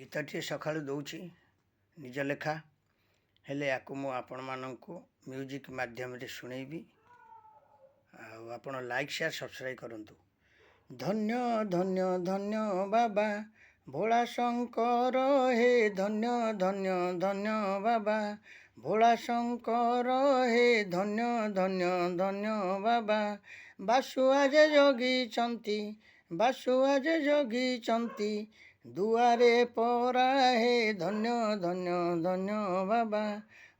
ଗୀତଟିଏ ସକାଳୁ ଦେଉଛି ନିଜ ଲେଖା, ହେଲେ ୟାକୁ ମୁଁ ଆପଣମାନଙ୍କୁ ମ୍ୟୁଜିକ୍ ମାଧ୍ୟମରେ ଶୁଣେଇବି। ଆଉ ଆପଣ ଲାଇକ୍ ସେୟାର ସବସ୍କ୍ରାଇବ୍ କରନ୍ତୁ। ଧନ୍ୟ ଧନ୍ୟ ଧନ୍ୟ ବାବା ଭୋଳା ଶଙ୍କର ହେ, ଧନ୍ୟ ଧନ୍ୟ ଧନ୍ୟ ବାବା ଭୋଳା ଶଙ୍କର ହେ, ଧନ୍ୟ ଧନ୍ୟ ଧନ୍ୟ ବାବା। ବାସୁ ଆଜେ ଜଗିଛନ୍ତି, ବାସୁ ଆଜେ ଜଗିଛନ୍ତି, ଦୁଆରେ ପରା ହେ, ଧନ୍ୟ ଧନ୍ୟ ଧନ୍ୟ ବାବା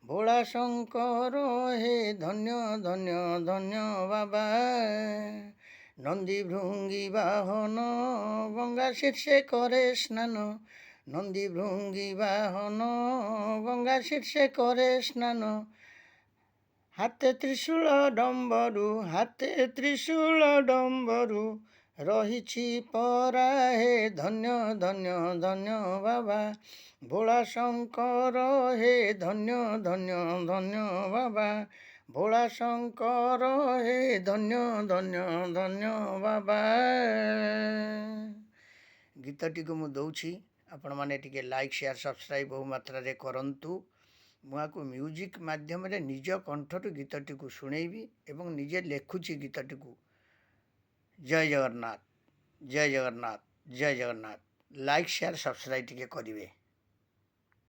ଭୋଳା ଶଙ୍କର ହେ, ଧନ୍ୟ ଧନ୍ୟ ଧନ୍ୟ ବାବା। ନନ୍ଦୀ ଭୃଙ୍ଗି ବାହନ ଗଙ୍ଗା ଶୀର୍ଷେ କରେ ସ୍ନାନ, ନନ୍ଦୀ ଭୃଙ୍ଗି ବାହନ ଗଙ୍ଗା ଶୀର୍ଷେ କରେ ସ୍ନାନ। ହାତେ ତ୍ରିଶୂଳ ଡମ୍ବରୁ, ହାତେ ତ୍ରିଶୂଳ ଡମ୍ବରୁ ରହିଛି ପରା ହେ, ଧନ୍ୟ ଧନ୍ୟ ଧନ୍ୟ ବାବା ଭୋଳା ଶଙ୍କର ହେ, ଧନ୍ୟ ଧନ୍ୟ ଧନ୍ୟ ବାବା ଭୋଳା ଶଙ୍କର ହେ, ଧନ୍ୟ ଧନ୍ୟ ଧନ୍ୟ ବାବା। ଗୀତଟିକୁ ମୁଁ ଦେଉଛି, ଆପଣମାନେ ଟିକେ ଲାଇକ୍ ସେୟାର ସବସ୍କ୍ରାଇବ୍ ବହୁ ମାତ୍ରାରେ କରନ୍ତୁ। ମୁଁ ଆକୁ ମ୍ୟୁଜିକ୍ ମାଧ୍ୟମରେ ନିଜ କଣ୍ଠରୁ ଗୀତଟିକୁ ଶୁଣେଇବି ଏବଂ ନିଜେ ଲେଖୁଛି ଗୀତଟିକୁ। ଜୟ ଜଗନ୍ନାଥ, ଜୟ ଜଗନ୍ନାଥ, ଜୟ ଜଗନ୍ନାଥ। ଲାଇକ୍ ସେୟାର ସବସ୍କ୍ରାଇବ୍ ଟିକେ କରିବେ।